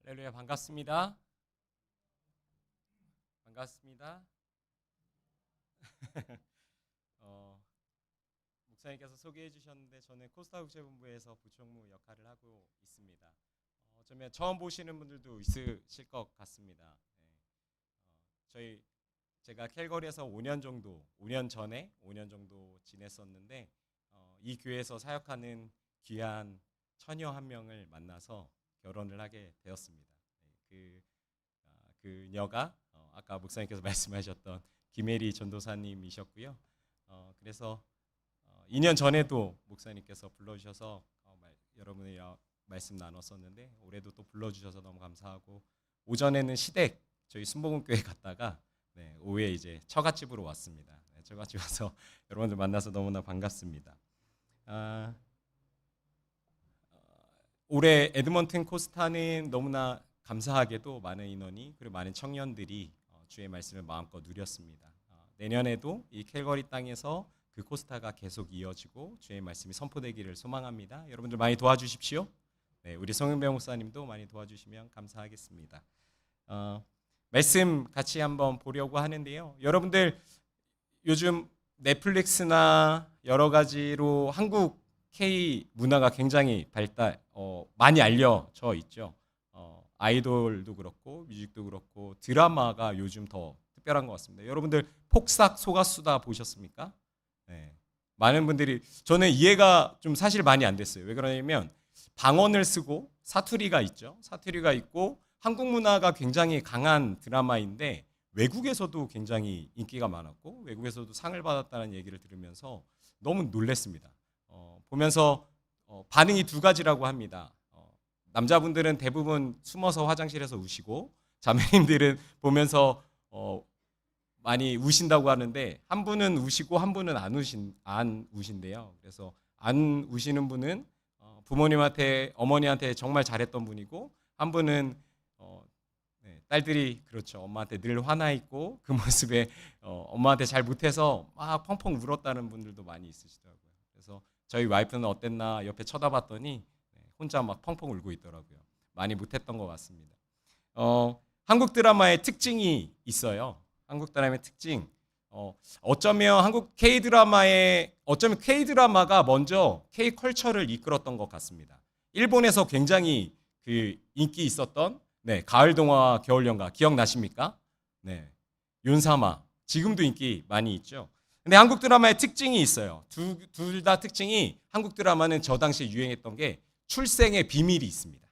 할렐루야, 반갑습니다. 반갑습니다. 어, 목사님께서 소개해 주셨는데 저는 코스타 국제본부에서 부총무 역할을 하고 있습니다. 어쩌면 처음 보시는 분들도 있으실 것 같습니다. 제가 캘거리에서 5년 전에 5년 정도 지냈었는데 이 교회에서 사역하는 귀한 처녀 한 명을 만나서 결혼을 하게 되었습니다. 그녀가 아까 목사님께서 말씀하셨던 김혜리 전도사님이셨고요. 그래서 2년 전에도 목사님께서 불러주셔서 여러분이랑 말씀 나눴었는데 올해도 또 불러주셔서 너무 감사하고, 오전에는 시댁 저희 순복음교회 갔다가 오후에 이제 처갓집으로 왔습니다. 처갓집 와서 여러분들 만나서 너무나 반갑습니다. 올해 에드먼튼 코스타는 너무나 감사하게도 많은 인원이, 그리고 많은 청년들이 주의 말씀을 마음껏 누렸습니다. 내년에도 이 캘거리 땅에서 그 코스타가 계속 이어지고 주의 말씀이 선포되기를 소망합니다. 여러분들 많이 도와주십시오. 우리 송은배 목사님도 많이 도와주시면 감사하겠습니다. 말씀 같이 한번 보려고 하는데요. 여러분들 요즘 넷플릭스나 여러 가지로 한국 K 문화가 굉장히 많이 알려져 있죠. 아이돌도 그렇고 뮤직도 그렇고 드라마가 요즘 더 특별한 것 같습니다. 여러분들 폭삭 속았수다 보셨습니까? 많은 분들이, 저는 이해가 좀 사실 많이 안 됐어요. 왜 그러냐면 방언을 쓰고 사투리가 있죠. 사투리가 있고 한국 문화가 굉장히 강한 드라마인데 외국에서도 굉장히 인기가 많았고 외국에서도 상을 받았다는 얘기를 들으면서 너무 놀랐습니다. 보면서 반응이 두 가지라고 합니다. 남자분들은 대부분 숨어서 화장실에서 우시고 자매님들은 보면서 많이 우신다고 하는데, 한 분은 우시고 한 분은 안 우신대요. 그래서 안 우시는 분은 부모님한테, 어머니한테 정말 잘했던 분이고, 한 분은 딸들이 그렇죠, 엄마한테 늘 화나 있고 그 모습에 엄마한테 잘 못해서 막 펑펑 울었다는 분들도 많이 있으시더라고요. 그래서 저희 와이프는 어땠나 옆에 쳐다봤더니 혼자 막 펑펑 울고 있더라고요. 많이 못했던 것 같습니다. 한국 드라마의 특징이 있어요. 한국 드라마의 특징. 어쩌면 K-드라마가 먼저 K-컬처를 이끌었던 것 같습니다. 일본에서 굉장히 그 인기 있었던 가을 동화, 겨울 연가 기억나십니까? 윤사마. 지금도 인기 많이 있죠. 근데 한국 드라마의 특징이 있어요. 둘 다 특징이, 한국 드라마는 저 당시에 유행했던 게 출생의 비밀이 있습니다.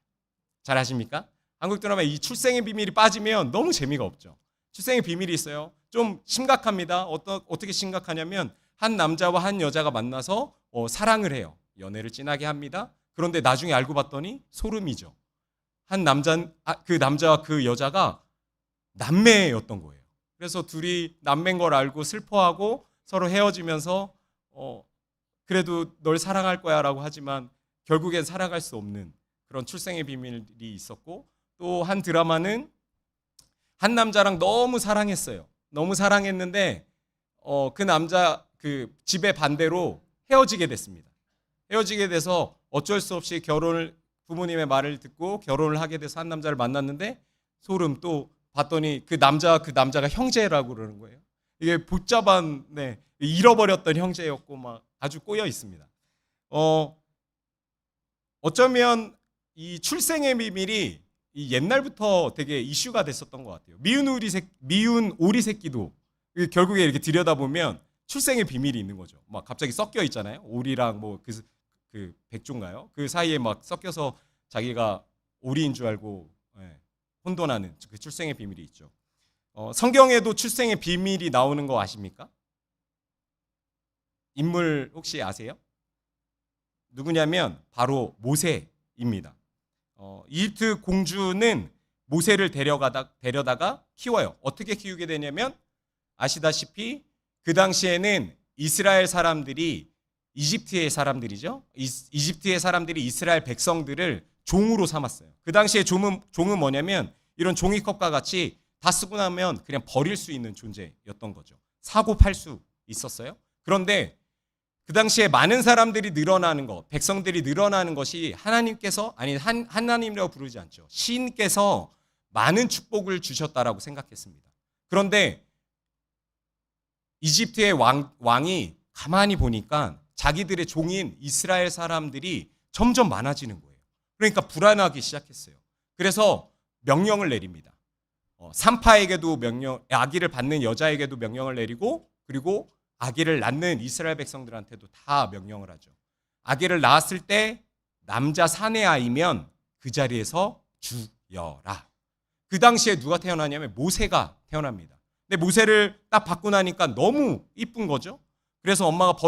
잘 아십니까? 한국 드라마에 이 출생의 비밀이 빠지면 너무 재미가 없죠. 출생의 비밀이 있어요. 좀 심각합니다. 어떻게 심각하냐면 한 남자와 한 여자가 만나서 사랑을 해요. 연애를 진하게 합니다. 그런데 나중에 알고 봤더니 소름이죠. 그 남자와 그 여자가 남매였던 거예요. 그래서 둘이 남매인 걸 알고 슬퍼하고 서로 헤어지면서 그래도 널 사랑할 거야 라고 하지만 결국엔 살아갈 수 없는 그런 출생의 비밀이 있었고, 또 한 드라마는 한 남자랑 너무 사랑했어요. 너무 사랑했는데 그 남자 그 집의 반대로 헤어지게 됐습니다. 헤어지게 돼서 어쩔 수 없이 부모님의 말을 듣고 결혼을 하게 돼서 한 남자를 만났는데, 소름, 또 봤더니 그 남자가 형제라고 그러는 거예요. 이게 복잡한 잃어버렸던 형제였고 막 아주 꼬여 있습니다. 어쩌면 이 출생의 비밀이 이 옛날부터 되게 이슈가 됐었던 것 같아요. 미운 오리 새끼도 결국에 이렇게 들여다보면 출생의 비밀이 있는 거죠. 막 갑자기 섞여 있잖아요. 오리랑 뭐 그 백조인가요? 그 사이에 막 섞여서 자기가 오리인 줄 알고 혼돈하는 그 출생의 비밀이 있죠. 성경에도 출생의 비밀이 나오는 거 아십니까? 인물 혹시 아세요? 누구냐면 바로 모세입니다. 이집트 공주는 모세를 데려다가 키워요. 어떻게 키우게 되냐면, 아시다시피 그 당시에는 이스라엘 사람들이, 이집트의 사람들이죠. 이집트의 사람들이 이스라엘 백성들을 종으로 삼았어요. 그 당시에 종은 뭐냐면 이런 종이컵과 같이 다 쓰고 나면 그냥 버릴 수 있는 존재였던 거죠. 사고 팔 수 있었어요. 그런데 그 당시에 많은 사람들이 늘어나는 것, 백성들이 늘어나는 것이 하나님께서, 아니 하나님이라고 부르지 않죠. 신께서 많은 축복을 주셨다라고 생각했습니다. 그런데 이집트의 왕이 가만히 보니까 자기들의 종인 이스라엘 사람들이 점점 많아지는 거예요. 그러니까 불안하기 시작했어요. 그래서 명령을 내립니다. 산파에게도 아기를 받는 여자에게도 명령을 내리고, 그리고 아기를 낳는 이스라엘 백성들한테도 다 명령을 하죠. 아기를 낳았을 때 남자 사내 아이면 그 자리에서 죽여라. 그 당시에 누가 태어나냐면 모세가 태어납니다. 근데 모세를 딱 받고 나니까 너무 이쁜 거죠. 그래서 엄마가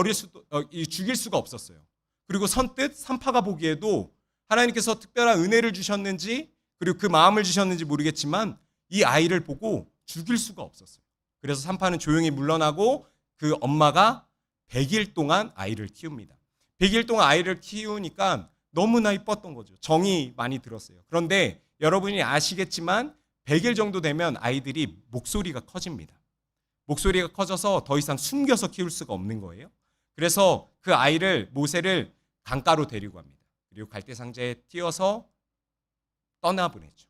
죽일 수가 없었어요. 그리고 선뜻 산파가 보기에도 하나님께서 특별한 은혜를 주셨는지, 그리고 그 마음을 주셨는지 모르겠지만 이 아이를 보고 죽일 수가 없었어요. 그래서 산파는 조용히 물러나고 그 엄마가 100일 동안 아이를 키웁니다. 100일 동안 아이를 키우니까 너무나 이뻤던 거죠. 정이 많이 들었어요. 그런데 여러분이 아시겠지만 100일 정도 되면 아이들이 목소리가 커집니다. 목소리가 커져서 더 이상 숨겨서 키울 수가 없는 거예요. 그래서 그 아이를, 모세를 강가로 데리고 갑니다. 그리고 갈대상자에 띄어서 떠나보내죠.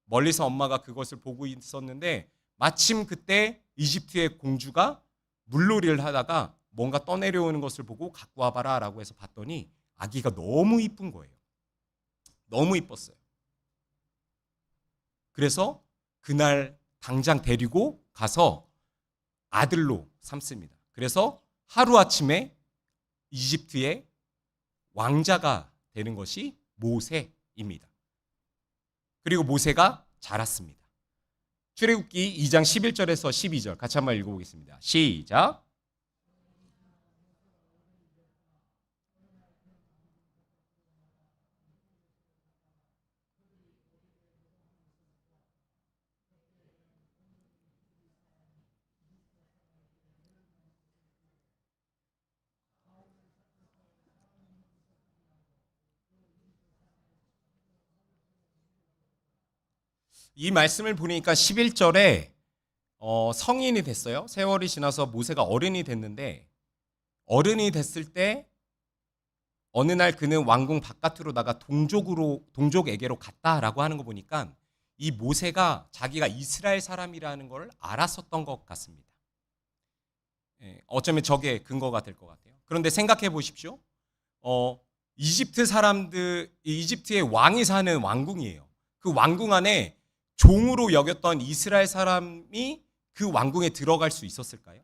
멀리서 엄마가 그것을 보고 있었는데 마침 그때 이집트의 공주가 물놀이를 하다가 뭔가 떠내려오는 것을 보고 갖고 와봐라 라고 해서 봤더니 아기가 너무 이쁜 거예요. 너무 이뻤어요. 그래서 그날 당장 데리고 가서 아들로 삼습니다. 그래서 하루아침에 이집트의 왕자가 되는 것이 모세입니다. 그리고 모세가 자랐습니다. 출애굽기 2장 11절에서 12절 같이 한번 읽어보겠습니다. 시작. 이 말씀을 보니까 11절에 성인이 됐어요. 세월이 지나서 모세가 어른이 됐는데, 어른이 됐을 때 어느 날 그는 왕궁 바깥으로 나가 동족에게로 갔다라고 하는 거 보니까 이 모세가 자기가 이스라엘 사람이라는 걸 알았었던 것 같습니다. 어쩌면 저게 근거가 될 것 같아요. 그런데 생각해 보십시오. 이집트의 왕이 사는 왕궁이에요. 그 왕궁 안에 종으로 여겼던 이스라엘 사람이 그 왕궁에 들어갈 수 있었을까요?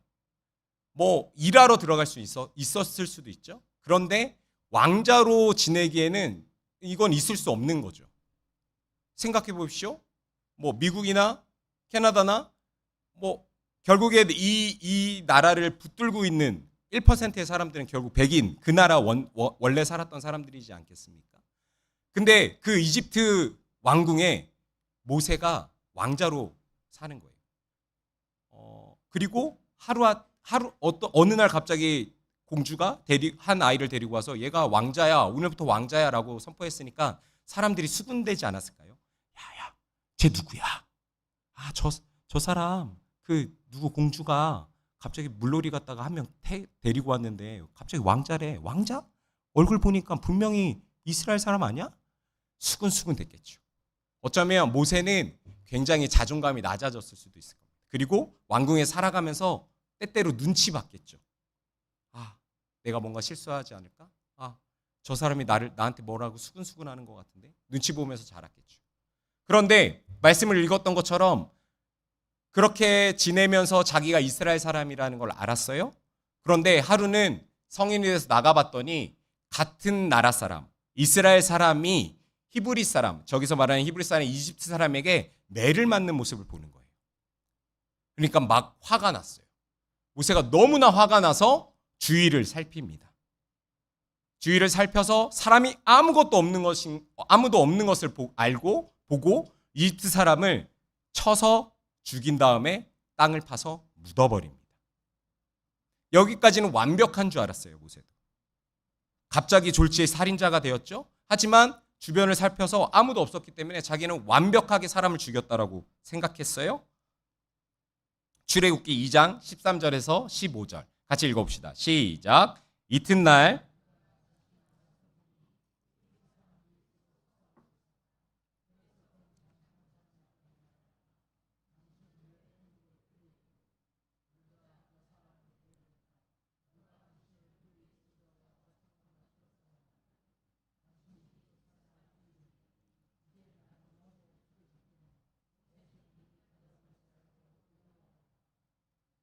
뭐 일하러 들어갈 수 있었을 수도 있죠. 그런데 왕자로 지내기에는 이건 있을 수 없는 거죠. 생각해 보십시오. 뭐 미국이나 캐나다나 뭐 결국에 이 나라를 붙들고 있는 1%의 사람들은 결국 백인, 그 나라 원래 살았던 사람들이지 않겠습니까? 근데 그 이집트 왕궁에 모세가 왕자로 사는 거예요. 그리고 어느 날 갑자기 공주가 한 아이를 데리고 와서 얘가 왕자야, 오늘부터 왕자야라고 선포했으니까 사람들이 수군대지 않았을까요? 야야, 쟤 누구야? 아, 저 사람 그 누구 공주가 갑자기 물놀이 갔다가 한 명 데리고 왔는데 갑자기 왕자래. 왕자? 얼굴 보니까 분명히 이스라엘 사람 아니야? 수군수군 됐겠죠. 어쩌면 모세는 굉장히 자존감이 낮아졌을 수도 있을 겁니다. 그리고 왕궁에 살아가면서 때때로 눈치 봤겠죠. 아, 내가 뭔가 실수하지 않을까? 아, 저 사람이 나한테 뭐라고 수근수근하는 것 같은데? 눈치 보면서 자랐겠죠. 그런데 말씀을 읽었던 것처럼 그렇게 지내면서 자기가 이스라엘 사람이라는 걸 알았어요. 그런데 하루는 성인이 돼서 나가봤더니 같은 나라 사람, 이스라엘 사람이 히브리 사람, 저기서 말하는 히브리 사람, 이집트 사람에게 매를 맞는 모습을 보는 거예요. 그러니까 막 화가 났어요. 모세가 너무나 화가 나서 주위를 살핍니다. 주위를 살펴서 사람이 아무도 없는 것을 보고 이집트 사람을 쳐서 죽인 다음에 땅을 파서 묻어버립니다. 여기까지는 완벽한 줄 알았어요, 모세도. 갑자기 졸지에 살인자가 되었죠. 하지만 주변을 살펴서 아무도 없었기 때문에 자기는 완벽하게 사람을 죽였다라고 생각했어요. 출애굽기 2장 13절에서 15절 같이 읽어봅시다. 시작. 이튿날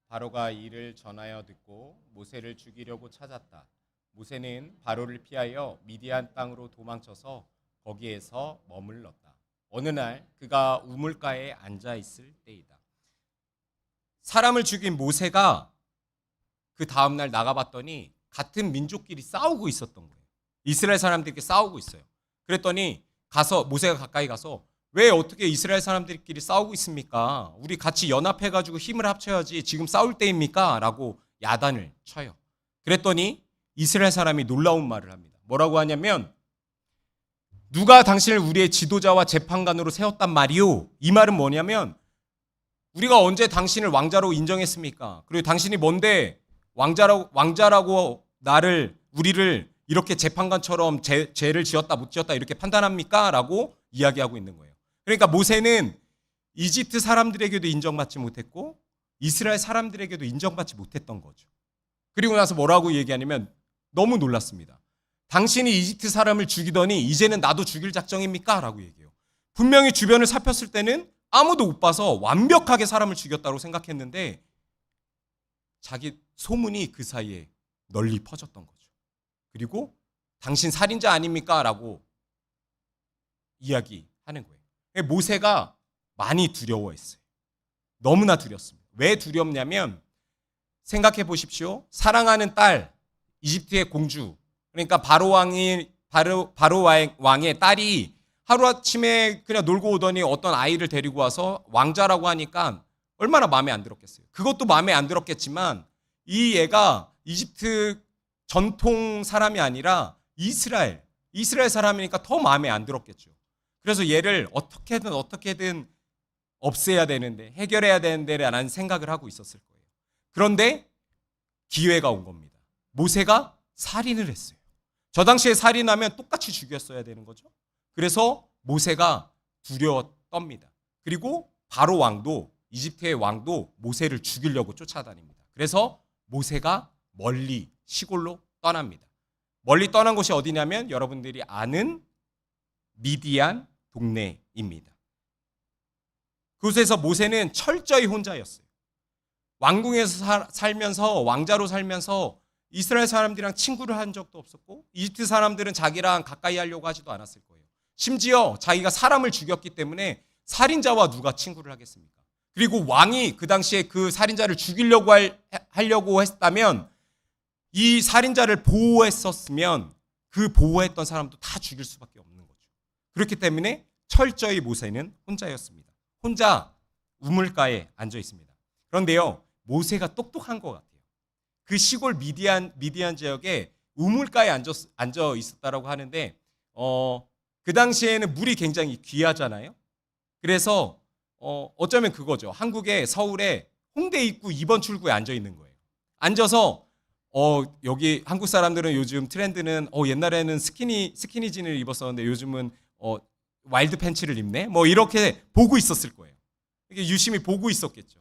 바로가 이를 전하여 듣고 모세를 죽이려고 찾았다. 모세는 바로를 피하여 미디안 땅으로 도망쳐서 거기에서 머물렀다. 어느 날 그가 우물가에 앉아 있을 때이다. 사람을 죽인 모세가 그 다음 날 나가봤더니 같은 민족끼리 싸우고 있었던 거예요. 이스라엘 사람들끼리 싸우고 있어요. 그랬더니 모세가 가까이 가서 왜 어떻게 이스라엘 사람들끼리 싸우고 있습니까? 우리 같이 연합해가지고 힘을 합쳐야지 지금 싸울 때입니까? 라고 야단을 쳐요. 그랬더니 이스라엘 사람이 놀라운 말을 합니다. 뭐라고 하냐면 누가 당신을 우리의 지도자와 재판관으로 세웠단 말이오? 이 말은 뭐냐면 우리가 언제 당신을 왕자로 인정했습니까? 그리고 당신이 뭔데 왕자라고 우리를 이렇게 재판관처럼 죄를 지었다 못 지었다 이렇게 판단합니까? 라고 이야기하고 있는 거예요. 그러니까 모세는 이집트 사람들에게도 인정받지 못했고 이스라엘 사람들에게도 인정받지 못했던 거죠. 그리고 나서 뭐라고 얘기하냐면 너무 놀랐습니다. 당신이 이집트 사람을 죽이더니 이제는 나도 죽일 작정입니까? 라고 얘기해요. 분명히 주변을 살폈을 때는 아무도 못 봐서 완벽하게 사람을 죽였다고 생각했는데 자기 소문이 그 사이에 널리 퍼졌던 거죠. 그리고 당신 살인자 아닙니까? 라고 이야기하는 거예요. 모세가 많이 두려워했어요. 너무나 두렵습니다. 왜 두렵냐면 생각해 보십시오. 사랑하는 딸, 이집트의 공주, 그러니까 바로 왕의 딸이 하루아침에 그냥 놀고 오더니 어떤 아이를 데리고 와서 왕자라고 하니까 얼마나 마음에 안 들었겠어요. 그것도 마음에 안 들었겠지만 이 애가 이집트 전통 사람이 아니라 이스라엘 사람이니까 더 마음에 안 들었겠죠. 그래서 얘를 어떻게든 없애야 되는데 해결해야 되는데라는 생각을 하고 있었을 거예요. 그런데 기회가 온 겁니다. 모세가 살인을 했어요. 저 당시에 살인하면 똑같이 죽였어야 되는 거죠. 그래서 모세가 두려웠답니다. 그리고 바로 왕도 이집트의 왕도 모세를 죽이려고 쫓아다닙니다. 그래서 모세가 멀리 시골로 떠납니다. 멀리 떠난 곳이 어디냐면 여러분들이 아는 미디안 동네입니다. 그곳에서 모세는 철저히 혼자였어요. 왕궁에서 살면서 왕자로 살면서 이스라엘 사람들이랑 친구를 한 적도 없었고 이집트 사람들은 자기랑 가까이 하려고 하지도 않았을 거예요. 심지어 자기가 사람을 죽였기 때문에 살인자와 누가 친구를 하겠습니까? 그리고 왕이 그 당시에 그 살인자를 죽이려고 하려고 했다면 이 살인자를 보호했었으면 그 보호했던 사람도 다 죽일 수밖에 없는 거죠. 그렇기 때문에 철저히 모세는 혼자였습니다. 혼자 우물가에 앉아 있습니다. 그런데요, 모세가 똑똑한 것 같아요. 그 시골 미디안 지역에 우물가에 앉아 있었다라고 하는데 그 당시에는 물이 굉장히 귀하잖아요. 그래서 어쩌면 그거죠. 한국의 서울에 홍대 입구 2번 출구에 앉아 있는 거예요. 앉아서 여기 한국 사람들은 요즘 트렌드는 옛날에는 스키니진을 입었었는데 요즘은 와일드 팬츠를 입네. 뭐 이렇게 보고 있었을 거예요. 이게 유심히 보고 있었겠죠.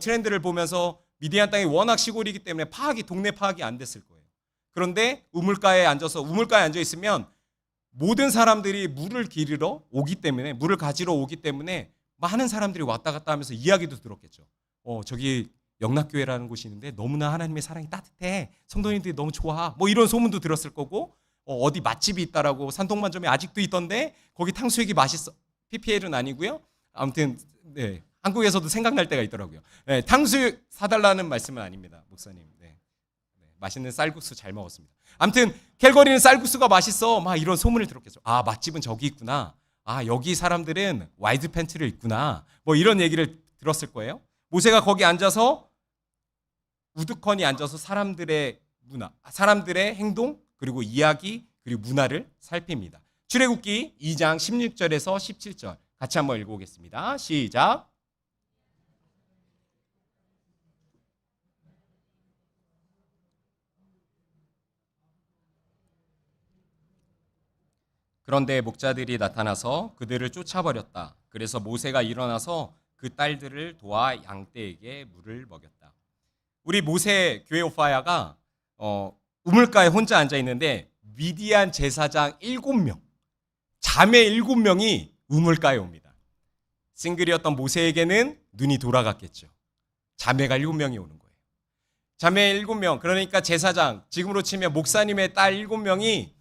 트렌드를 보면서 미디안 땅이 워낙 시골이기 때문에 동네 파악이 안 됐을 거예요. 그런데 우물가에 앉아 있으면 모든 사람들이 물을 가지러 오기 때문에 많은 사람들이 왔다 갔다 하면서 이야기도 들었겠죠. 저기 영락교회라는 곳이 있는데 너무나 하나님의 사랑이 따뜻해. 성도님들이 너무 좋아. 뭐 이런 소문도 들었을 거고 어디 맛집이 있다라고 산동만점에 아직도 있던데 거기 탕수육이 맛있어. PPL은 아니고요. 아무튼 네. 한국에서도 생각날 때가 있더라고요. 네, 탕수육 사달라는 말씀은 아닙니다, 목사님. 네. 맛있는 쌀국수 잘 먹었습니다. 아무튼 캘거리는 쌀국수가 맛있어. 막 이런 소문을 들었겠죠. 아, 맛집은 저기 있구나. 아, 여기 사람들은 와이드 팬츠를 입구나. 뭐 이런 얘기를 들었을 거예요. 모세가 거기 앉아서 우두커니 앉아서 사람들의 행동 그리고 이야기 그리고 문화를 살핍니다. 출애굽기 2장 16절에서 17절 같이 한번 읽어보겠습니다. 시작. 그런데 목자들이 나타나서 그들을 쫓아버렸다. 그래서 모세가 일어나서 그 딸들을 도와 양떼에게 물을 먹였다. 우리 모세 교회 오파야가 우물가에 혼자 앉아 있는데 미디안 제사장 7명, 자매 7명이 우물가에 옵니다. 싱글이었던 모세에게는 눈이 돌아갔겠죠. 자매가 7명이 오는 거예요. 자매 7명, 그러니까 제사장, 지금으로 치면 목사님의 딸 7명이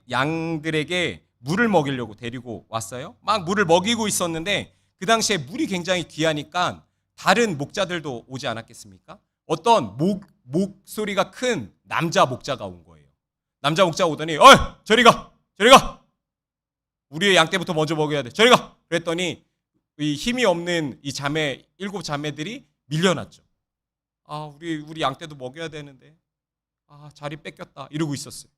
양들에게 물을 먹이려고 데리고 왔어요. 막 물을 먹이고 있었는데 그 당시에 물이 굉장히 귀하니까 다른 목자들도 오지 않았겠습니까? 어떤 목소리가 큰 남자 목자가 온 거예요. 남자 목자가 오더니 어이 저리 가 우리의 양떼부터 먼저 먹여야 돼 저리 가 그랬더니 이 힘이 없는 이 자매 7자매들이 밀려났죠. 우리 양떼도 먹여야 되는데 자리 뺏겼다 이러고 있었어요.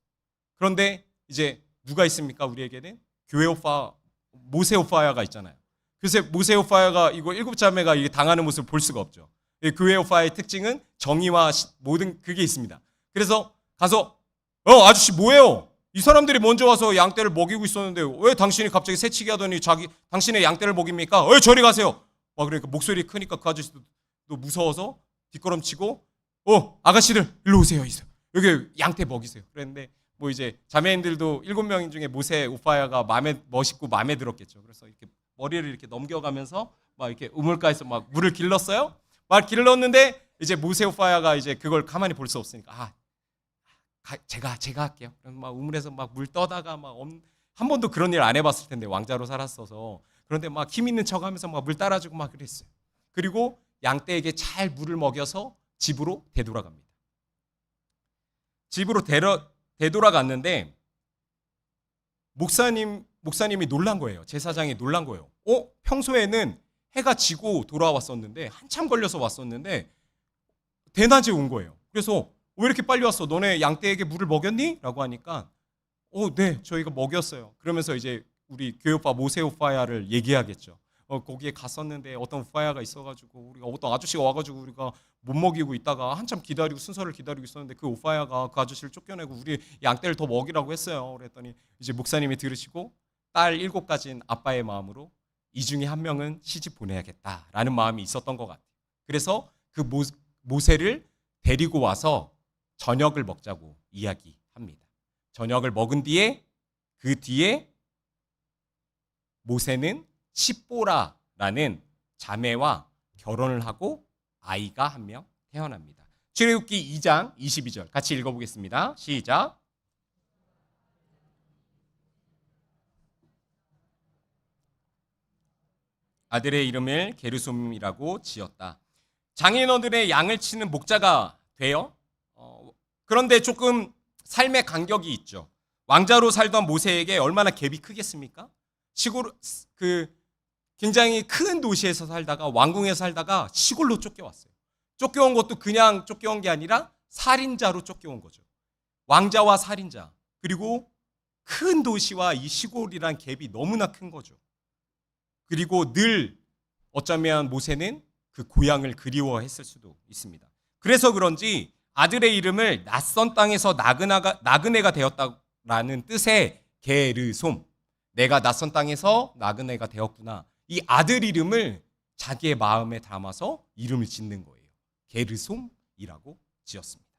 그런데 이제 누가 있습니까? 우리에게는 교회 오빠 모세 오빠야가 있잖아요. 그래서 모세 오파야가 이거 7자매가 이게 당하는 모습을 볼 수가 없죠. 교회 오파의 특징은 정의와 모든 그게 있습니다. 그래서 가서 아저씨 뭐예요? 이 사람들이 먼저 와서 양떼를 먹이고 있었는데 왜 당신이 갑자기 새치기 하더니 당신의 양떼를 먹입니까? 왜 저리 가세요? 그러니까 목소리 크니까 그 아저씨도 무서워서 뒷걸음치고 아가씨들 일로 오세요. 여기 양떼 먹이세요. 그랬는데 뭐 이제 자매인들도 7명 중에 모세 오파야가 멋있고 마음에 들었겠죠. 그래서 이렇게 머리를 이렇게 넘겨가면서 막 이렇게 우물가에서 막 물을 길렀어요. 막 길렀는데 이제 모세 오파야가 이제 그걸 가만히 볼 수 없으니까 제가 할게요. 막 우물에서 막 물 떠다가 막 한 번도 그런 일 안 해봤을 텐데 왕자로 살았어서 그런데 막 힘 있는 척하면서 막 물 따라주고 막 그랬어요. 그리고 양떼에게 잘 물을 먹여서 집으로 되돌아갑니다. 집으로 되돌아갔는데 목사님이 놀란 거예요. 제사장이 놀란 거예요. 평소에는 해가 지고 돌아왔었는데 한참 걸려서 왔었는데 대낮에 온 거예요. 그래서 왜 이렇게 빨리 왔어? 너네 양떼에게 물을 먹였니? 라고 하니까 네, 저희가 먹였어요. 그러면서 이제 우리 교회 오빠 모세 오빠야를 얘기하겠죠. 거기에 갔었는데 어떤 오빠야가 있어가지고 우리가 어떤 아저씨가 와가지고 우리가 못 먹이고 있다가 한참 순서를 기다리고 있었는데 그 오빠야가 그 아저씨를 쫓겨내고 우리 양떼를 더 먹이라고 했어요. 그랬더니 이제 목사님이 들으시고 딸 7 가진 아빠의 마음으로 이 중에 한 명은 시집 보내야겠다라는 마음이 있었던 것 같아요. 그래서 그 모세를 데리고 와서 저녁을 먹자고 이야기합니다. 저녁을 먹은 뒤에 그 뒤에 모세는 십보라라는 자매와 결혼을 하고 아이가 한 명 태어납니다. 출애굽기 2장 22절 같이 읽어보겠습니다. 시작. 아들의 이름을 게르솜이라고 지었다. 장인어른의 양을 치는 목자가 돼요. 그런데 조금 삶의 간격이 있죠. 왕자로 살던 모세에게 얼마나 갭이 크겠습니까? 시골 굉장히 큰 도시에서 살다가 왕궁에서 살다가 시골로 쫓겨왔어요. 쫓겨온 것도 그냥 쫓겨온 게 아니라 살인자로 쫓겨온 거죠. 왕자와 살인자 그리고 큰 도시와 이 시골이란 갭이 너무나 큰 거죠. 그리고 늘 어쩌면 모세는 그 고향을 그리워했을 수도 있습니다. 그래서 그런지 아들의 이름을 낯선 땅에서 나그네가 되었다라는 뜻의 게르솜, 내가 낯선 땅에서 나그네가 되었구나. 이 아들 이름을 자기의 마음에 담아서 이름을 짓는 거예요. 게르솜이라고 지었습니다.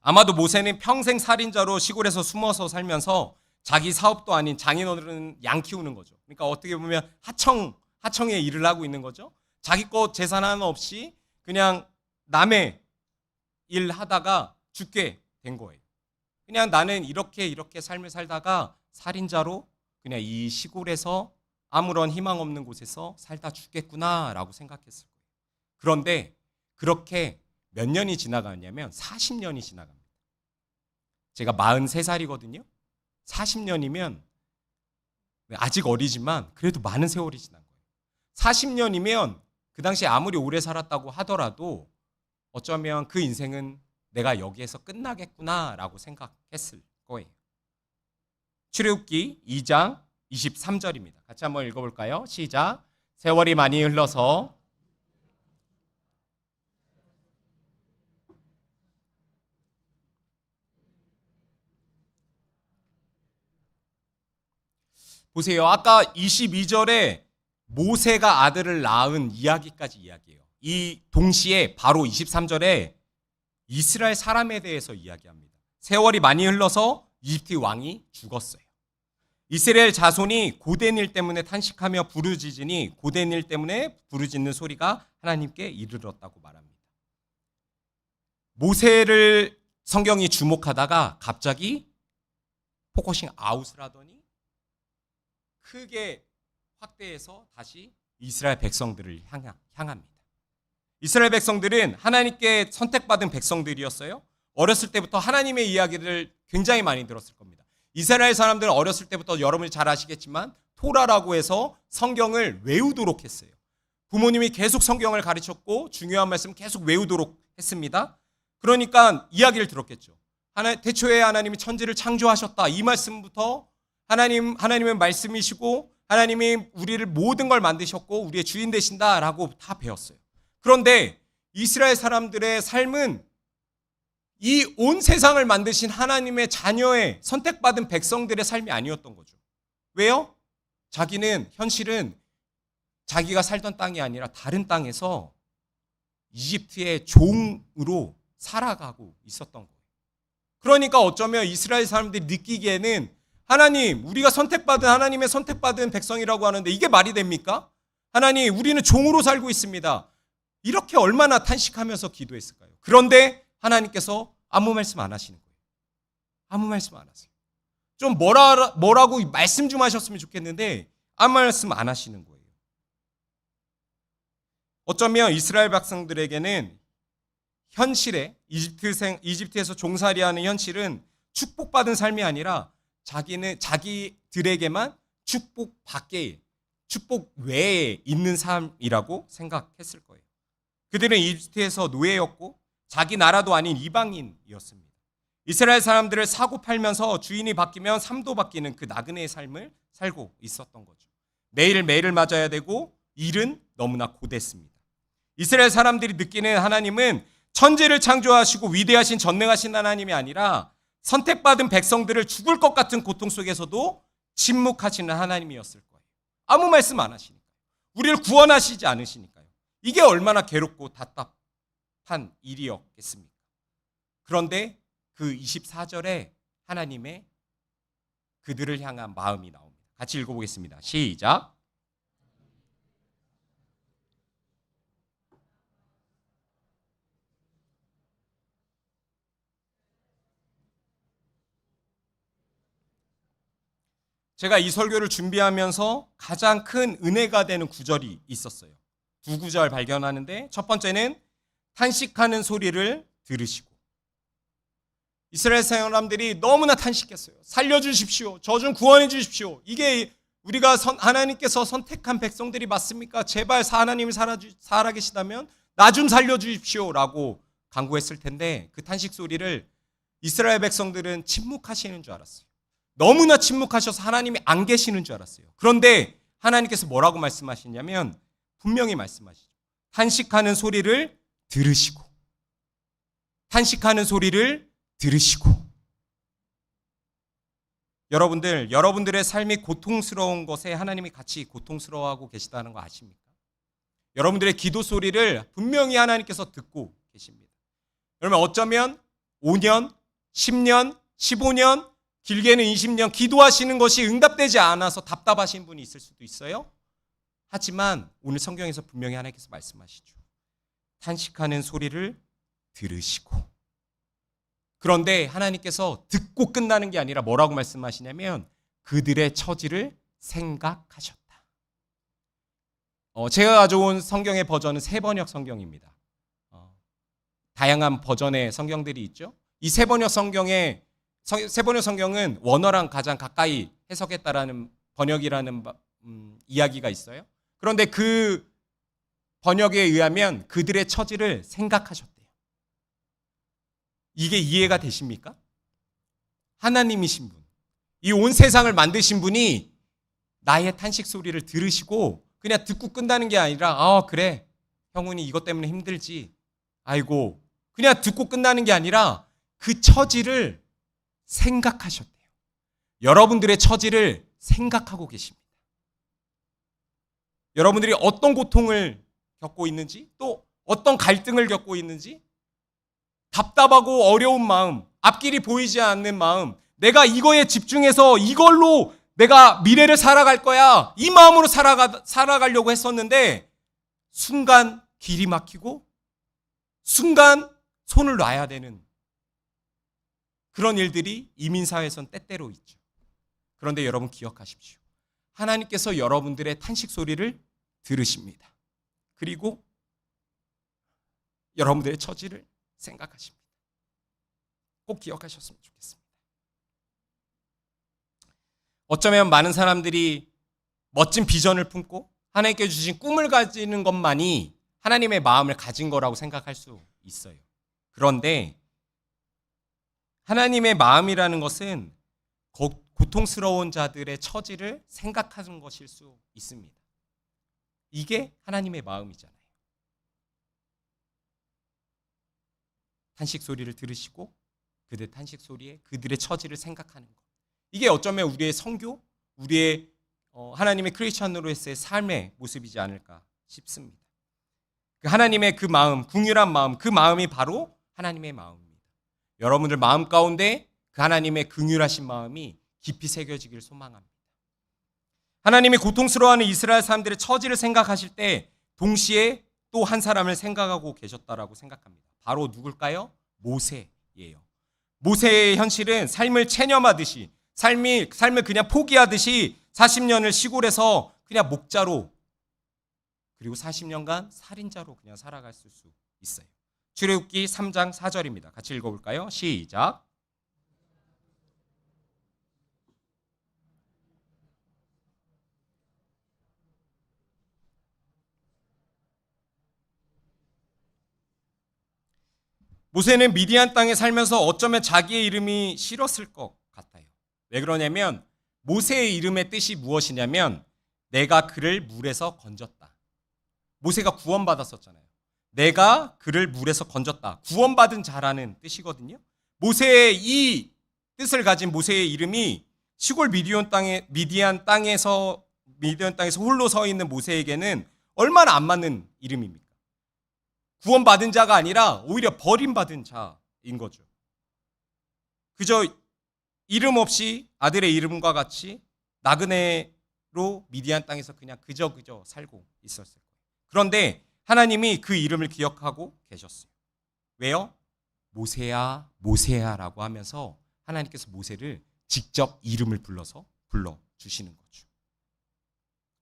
아마도 모세는 평생 살인자로 시골에서 숨어서 살면서 자기 사업도 아닌 장인어른 양 키우는 거죠. 그러니까 어떻게 보면 하청의 일을 하고 있는 거죠. 자기 것 재산 하나 없이 그냥 남의 일 하다가 죽게 된 거예요. 그냥 나는 이렇게 삶을 살다가 살인자로 그냥 이 시골에서 아무런 희망 없는 곳에서 살다 죽겠구나라고 생각했을 거예요. 그런데 그렇게 몇 년이 지나가냐면 40년이 지나갑니다. 제가 43살이거든요. 40년이면 아직 어리지만 그래도 많은 세월이 지난 거예요. 40년이면 그 당시에 아무리 오래 살았다고 하더라도 어쩌면 그 인생은 내가 여기에서 끝나겠구나라고 생각했을 거예요. 출애굽기 2장 23절입니다. 같이 한번 읽어볼까요? 시작. 세월이 많이 흘러서 보세요. 아까 22절에 모세가 아들을 낳은 이야기까지 이야기해요. 이 동시에 바로 23절에 이스라엘 사람에 대해서 이야기합니다. 세월이 많이 흘러서 이집트 왕이 죽었어요. 이스라엘 자손이 고된 일 때문에 탄식하며 부르짖으니 고된 일 때문에 부르짖는 소리가 하나님께 이르렀다고 말합니다. 모세를 성경이 주목하다가 갑자기 포커싱 아웃을 하더니 크게 확대해서 다시 이스라엘 백성들을 향합니다. 이스라엘 백성들은 하나님께 선택받은 백성들이었어요. 어렸을 때부터 하나님의 이야기를 굉장히 많이 들었을 겁니다. 이스라엘 사람들은 어렸을 때부터 여러분이 잘 아시겠지만 토라라고 해서 성경을 외우도록 했어요. 부모님이 계속 성경을 가르쳤고 중요한 말씀 계속 외우도록 했습니다. 그러니까 이야기를 들었겠죠. 태초에 하나님이 천지를 창조하셨다. 이 말씀부터 하나님의 말씀이시고 하나님이 우리를 모든 걸 만드셨고 우리의 주인 되신다라고 다 배웠어요. 그런데 이스라엘 사람들의 삶은 이 온 세상을 만드신 하나님의 자녀의 선택받은 백성들의 삶이 아니었던 거죠. 왜요? 현실은 자기가 살던 땅이 아니라 다른 땅에서 이집트의 종으로 살아가고 있었던 거예요. 그러니까 어쩌면 이스라엘 사람들이 느끼기에는 하나님, 우리가 하나님의 선택받은 백성이라고 하는데 이게 말이 됩니까? 하나님, 우리는 종으로 살고 있습니다. 이렇게 얼마나 탄식하면서 기도했을까요? 그런데 하나님께서 아무 말씀 안 하시는 거예요. 아무 말씀 안 하세요. 좀 뭐라고 말씀 좀 하셨으면 좋겠는데 아무 말씀 안 하시는 거예요. 어쩌면 이스라엘 백성들에게는 현실에 이집트에서 종살이하는 현실은 축복받은 삶이 아니라 자기들에게만 축복 외에 있는 삶이라고 생각했을 거예요. 그들은 이집트에서 노예였고 자기 나라도 아닌 이방인이었습니다. 이스라엘 사람들을 사고 팔면서 주인이 바뀌면 삶도 바뀌는 그 나그네의 삶을 살고 있었던 거죠. 매일매일을 맞아야 되고 일은 너무나 고됐습니다. 이스라엘 사람들이 느끼는 하나님은 천지를 창조하시고 위대하신 전능하신 하나님이 아니라 선택받은 백성들을 죽을 것 같은 고통 속에서도 침묵하시는 하나님이었을 거예요. 아무 말씀 안 하시니까요. 우리를 구원하시지 않으시니까요. 이게 얼마나 괴롭고 답답한 일이었겠습니까? 그런데 그 24절에 하나님의 그들을 향한 마음이 나옵니다. 같이 읽어보겠습니다. 시작. 제가 이 설교를 준비하면서 가장 큰 은혜가 되는 구절이 있었어요. 두 구절 발견하는데 첫 번째는 탄식하는 소리를 들으시고, 이스라엘 사람들이 너무나 탄식했어요. 살려주십시오. 저 좀 구원해 주십시오. 이게 우리가 하나님께서 선택한 백성들이 맞습니까? 제발 하나님이 살아계시다면 나 좀 살려주십시오 라고 간구했을 텐데 그 탄식 소리를 이스라엘 백성들은 침묵하시는 줄 알았어요. 너무나 침묵하셔서 하나님이 안 계시는 줄 알았어요. 그런데 하나님께서 뭐라고 말씀하시냐면 분명히 말씀하시죠. 탄식하는 소리를 들으시고, 탄식하는 소리를 들으시고. 여러분들의 삶이 고통스러운 것에 하나님이 같이 고통스러워하고 계시다는 거 아십니까? 여러분들의 기도 소리를 분명히 하나님께서 듣고 계십니다. 그러면 어쩌면 5년, 10년, 15년, 길게는 20년 기도하시는 것이 응답되지 않아서 답답하신 분이 있을 수도 있어요. 하지만 오늘 성경에서 분명히 하나님께서 말씀하시죠. 탄식하는 소리를 들으시고. 그런데 하나님께서 듣고 끝나는 게 아니라 뭐라고 말씀하시냐면 그들의 처지를 생각하셨다. 제가 가져온 성경의 버전은 세번역 성경입니다. 다양한 버전의 성경들이 있죠. 이 세번역 성경은 원어랑 가장 가까이 해석했다라는 번역이라는 이야기가 있어요. 그런데 그 번역에 의하면 그들의 처지를 생각하셨대요. 이게 이해가 되십니까? 하나님이신 분, 이 온 세상을 만드신 분이 나의 탄식 소리를 들으시고 그냥 듣고 끝나는 게 아니라 그래, 형훈이 이것 때문에 힘들지. 아이고, 그냥 듣고 끝나는 게 아니라 그 처지를 생각하셨대요. 여러분들의 처지를 생각하고 계십니다. 여러분들이 어떤 고통을 겪고 있는지, 또 어떤 갈등을 겪고 있는지, 답답하고 어려운 마음, 앞길이 보이지 않는 마음, 내가 이거에 집중해서 이걸로 내가 미래를 살아갈 거야, 이 마음으로 살아가려고 했었는데 순간 길이 막히고 순간 손을 놔야 되는 그런 일들이 이민사회에선 때때로 있죠. 그런데 여러분 기억하십시오. 하나님께서 여러분들의 탄식 소리를 들으십니다. 그리고 여러분들의 처지를 생각하십니다. 꼭 기억하셨으면 좋겠습니다. 어쩌면 많은 사람들이 멋진 비전을 품고 하나님께 주신 꿈을 가지는 것만이 하나님의 마음을 가진 거라고 생각할 수 있어요. 그런데 하나님의 마음이라는 것은 고통스러운 자들의 처지를 생각하는 것일 수 있습니다. 이게 하나님의 마음이잖아요. 탄식 소리를 들으시고 그들 탄식 소리에 그들의 처지를 생각하는 것. 이게 어쩌면 우리의 선교, 우리의 하나님의 크리스천으로서의 삶의 모습이지 않을까 싶습니다. 하나님의 그 마음, 긍휼한 마음, 그 마음이 바로 하나님의 마음입니다. 여러분들 마음 가운데 그 하나님의 긍휼하신 마음이 깊이 새겨지길 소망합니다. 하나님이 고통스러워하는 이스라엘 사람들의 처지를 생각하실 때 동시에 또 한 사람을 생각하고 계셨다라고 생각합니다. 바로 누굴까요? 모세예요. 모세의 현실은 삶을 체념하듯이 삶을 그냥 포기하듯이 40년을 시골에서 그냥 목자로 그리고 40년간 살인자로 그냥 살아갔을 수 있어요. 출애굽기 3장 4절입니다. 같이 읽어볼까요? 시작. 모세는 미디안 땅에 살면서 어쩌면 자기의 이름이 싫었을 것 같아요. 왜 그러냐면 모세의 이름의 뜻이 무엇이냐면 내가 그를 물에서 건졌다. 모세가 구원받았었잖아요. 내가 그를 물에서 건졌다. 구원받은 자라는 뜻이거든요. 모세의 이 뜻을 가진 모세의 이름이 시골 미디안 땅에서 홀로 서 있는 모세에게는 얼마나 안 맞는 이름입니까? 구원받은 자가 아니라 오히려 버림받은 자인 거죠. 그저 이름 없이 아들의 이름과 같이 나그네로 미디안 땅에서 그냥 그저 살고 있었을 거예요. 그런데 하나님이 그 이름을 기억하고 계셨어요. 왜요? 모세야, 모세야라고 하면서 하나님께서 모세를 직접 이름을 불러주시는 거죠.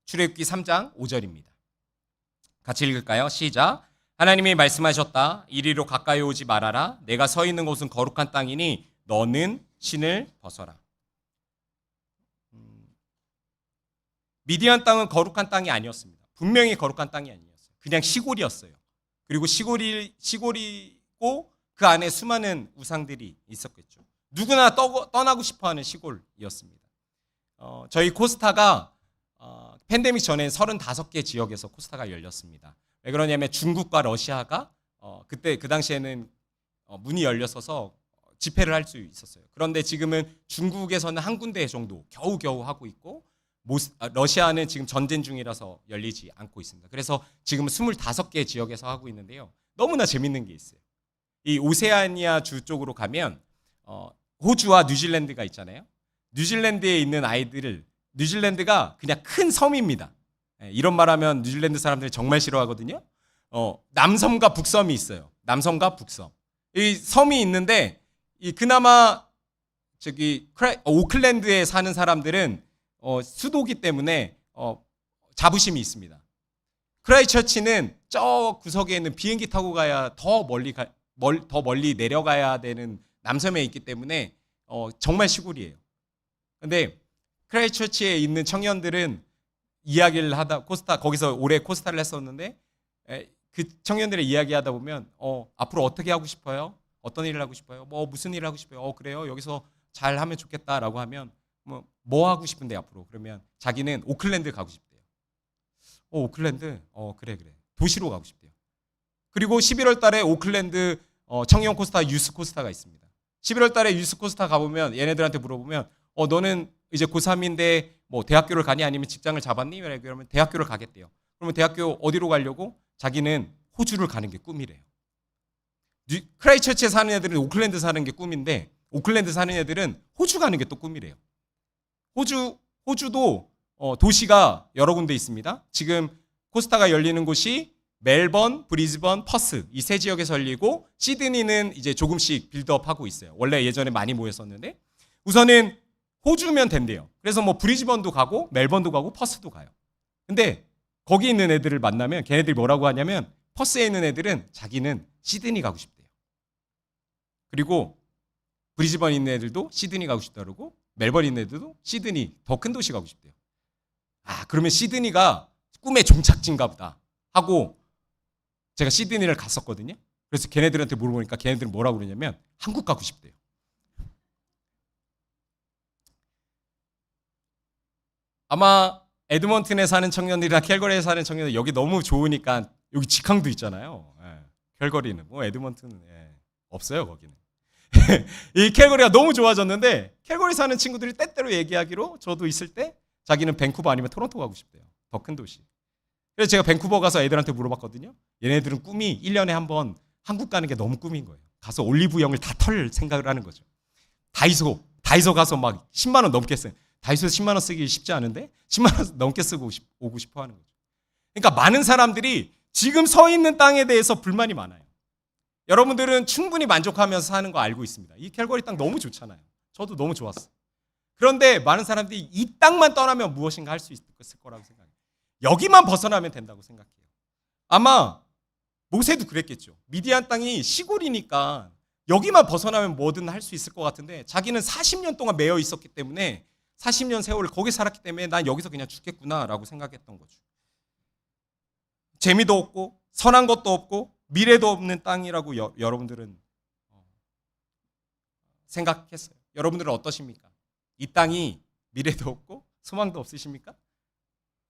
출애굽기 3장 5절입니다. 같이 읽을까요? 시작. 하나님이 말씀하셨다. 이리로 가까이 오지 말아라. 내가 서 있는 곳은 거룩한 땅이니 너는 신을 벗어라. 미디안 땅은 거룩한 땅이 아니었습니다. 분명히 거룩한 땅이 아니었어요. 그냥 시골이었어요. 그리고 시골이고 그 안에 수많은 우상들이 있었겠죠. 누구나 떠나고 싶어하는 시골이었습니다. 저희 코스타가 팬데믹 전에 35개 지역에서 코스타가 열렸습니다. 왜 그러냐면 중국과 러시아가 그때 그 당시에는 문이 열렸어서 집회를 할 수 있었어요. 그런데 지금은 중국에서는 한 군데 정도 겨우겨우 하고 있고 러시아는 지금 전쟁 중이라서 열리지 않고 있습니다. 그래서 지금 25개 지역에서 하고 있는데요. 너무나 재밌는 게 있어요. 이 오세아니아 주 쪽으로 가면 호주와 뉴질랜드가 있잖아요. 뉴질랜드에 있는 아이들을 뉴질랜드가 그냥 큰 섬입니다. 이런 말하면 뉴질랜드 사람들이 정말 싫어하거든요. 남섬과 북섬이 있어요. 남섬과 북섬. 이 섬이 있는데 그나마 오클랜드에 사는 사람들은 수도기 때문에 자부심이 있습니다. 크라이처치는 저 구석에 있는 비행기 타고 가야 더 멀리 내려가야 되는 남섬에 있기 때문에 정말 시골이에요. 근데 크라이처치에 있는 청년들은 이야기를 하다 거기서 올해 코스타를 했었는데 그 청년들의 이야기하다 보면 앞으로 어떻게 하고 싶어요? 어떤 일을 하고 싶어요? 무슨 일을 하고 싶어요? 그래요? 여기서 잘 하면 좋겠다라고 하면 뭐 하고 싶은데 앞으로? 그러면 자기는 오클랜드 가고 싶대요. 오클랜드? 그래. 도시로 가고 싶대요. 그리고 11월 달에 오클랜드 청년 코스타, 유스 코스타가 있습니다. 11월 달에 유스 코스타 가보면 얘네들한테 물어보면 너는 이제 고3인데 뭐 대학교를 가니 아니면 직장을 잡았니? 그러면 대학교를 가겠대요. 그러면 대학교 어디로 가려고? 자기는 호주를 가는 게 꿈이래요. 크라이처치에 사는 애들은 오클랜드 사는 게 꿈인데 오클랜드 사는 애들은 호주 가는 게 또 꿈이래요. 호주도 도시가 여러 군데 있습니다. 지금 코스타가 열리는 곳이 멜번, 브리즈번, 퍼스 이 세 지역에서 열리고 시드니는 이제 조금씩 빌드업하고 있어요. 원래 예전에 많이 모였었는데 우선은 호주면 된대요. 그래서 뭐 브리즈번도 가고 멜번도 가고 퍼스도 가요. 근데 거기 있는 애들을 만나면 걔네들이 뭐라고 하냐면 퍼스에 있는 애들은 자기는 시드니 가고 싶대요. 그리고 브리즈번에 있는 애들도 시드니 가고 싶다 그러고 멜번에 있는 애들도 시드니 더 큰 도시 가고 싶대요. 아 그러면 시드니가 꿈의 종착지인가 보다 하고 제가 시드니를 갔었거든요. 그래서 걔네들한테 물어보니까 걔네들은 뭐라고 그러냐면 한국 가고 싶대요. 아마 에드먼튼에 사는 청년들이나 캘거리에 사는 청년들 여기 너무 좋으니까 여기 직항도 있잖아요. 예. 캘거리는 뭐 에드먼튼은 없어요 거기는. 이 캘거리가 너무 좋아졌는데 캘거리 사는 친구들이 때때로 얘기하기로 저도 있을 때 자기는 밴쿠버 아니면 토론토 가고 싶대요. 더 큰 도시. 그래서 제가 밴쿠버 가서 애들한테 물어봤거든요. 얘네들은 꿈이 1년에 한 번 한국 가는 게 너무 꿈인 거예요. 가서 올리브영을 다 털 생각을 하는 거죠. 다이소 가서 막 10만 원 넘게 써요. 다이소에서 10만 원 쓰기 쉽지 않은데 10만 원 넘게 쓰고 오고 싶어 하는 거죠. 그러니까 많은 사람들이 지금 서 있는 땅에 대해서 불만이 많아요. 여러분들은 충분히 만족하면서 사는 거 알고 있습니다. 이 캘거리 땅 너무 좋잖아요. 저도 너무 좋았어요. 그런데 많은 사람들이 이 땅만 떠나면 무엇인가 할 수 있을 거라고 생각해요. 여기만 벗어나면 된다고 생각해요. 아마 모세도 그랬겠죠. 미디안 땅이 시골이니까 여기만 벗어나면 뭐든 할 수 있을 것 같은데 자기는 40년 동안 매여 있었기 때문에 40년 세월을 거기 살았기 때문에 난 여기서 그냥 죽겠구나라고 생각했던 거죠. 재미도 없고 선한 것도 없고 미래도 없는 땅이라고 여러분들은 생각했어요. 여러분들은 어떠십니까? 이 땅이 미래도 없고 소망도 없으십니까?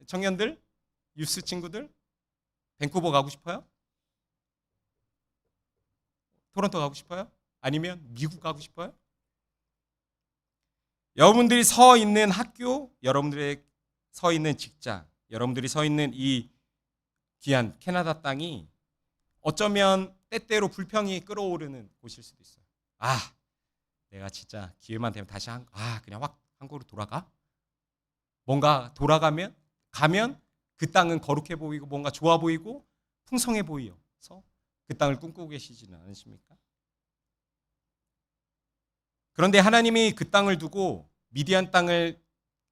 청년들, 유스 친구들, 밴쿠버 가고 싶어요? 토론토 가고 싶어요? 아니면 미국 가고 싶어요? 여러분들이 서 있는 학교, 여러분들의 서 있는 직장, 여러분들이 서 있는 이 귀한 캐나다 땅이 어쩌면 때때로 불평이 끌어오르는 곳일 수도 있어요. 아, 내가 진짜 기회만 되면 다시 그냥 확 한국으로 돌아가? 뭔가 가면 그 땅은 거룩해 보이고 뭔가 좋아 보이고 풍성해 보여서 그 땅을 꿈꾸고 계시지는 않으십니까? 그런데 하나님이 그 땅을 두고 미디안 땅을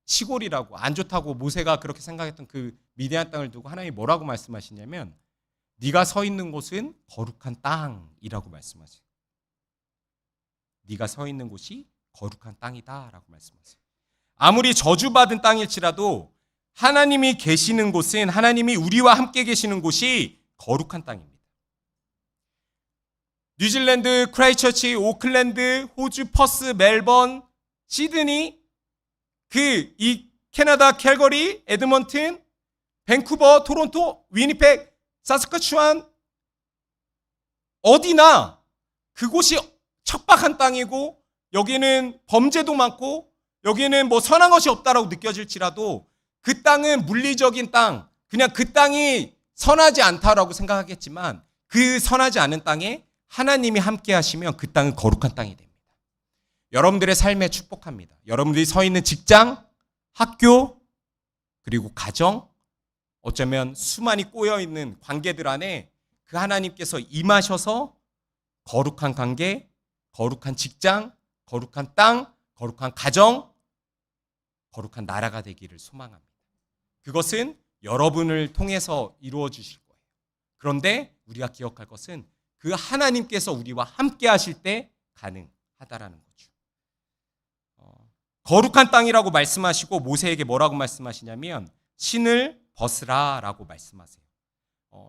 시골이라고 안 좋다고 모세가 그렇게 생각했던 그 미디안 땅을 두고 하나님이 뭐라고 말씀하시냐면 네가 서 있는 곳은 거룩한 땅이라고 말씀하세요. 네가 서 있는 곳이 거룩한 땅이다라고 말씀하세요. 아무리 저주받은 땅일지라도 하나님이 계시는 곳은 하나님이 우리와 함께 계시는 곳이 거룩한 땅입니다. 뉴질랜드, 크라이처치, 오클랜드, 호주, 퍼스, 멜번, 시드니, 이 캐나다, 캘거리, 에드먼튼, 밴쿠버, 토론토, 위니펙, 사스카추안 어디나 그곳이 척박한 땅이고 여기는 범죄도 많고 여기는 뭐 선한 것이 없다라고 느껴질지라도 그 땅은 물리적인 땅, 그냥 그 땅이 선하지 않다라고 생각하겠지만 그 선하지 않은 땅에 하나님이 함께 하시면 그 땅은 거룩한 땅이 됩니다. 여러분들의 삶에 축복합니다. 여러분들이 서 있는 직장, 학교, 그리고 가정, 어쩌면 수많이 꼬여있는 관계들 안에 그 하나님께서 임하셔서 거룩한 관계, 거룩한 직장, 거룩한 땅, 거룩한 가정, 거룩한 나라가 되기를 소망합니다. 그것은 여러분을 통해서 이루어 주실 거예요. 그런데 우리가 기억할 것은 그 하나님께서 우리와 함께 하실 때 가능하다라는 거죠. 거룩한 땅이라고 말씀하시고 모세에게 뭐라고 말씀하시냐면 신을 벗으라라고 말씀하세요.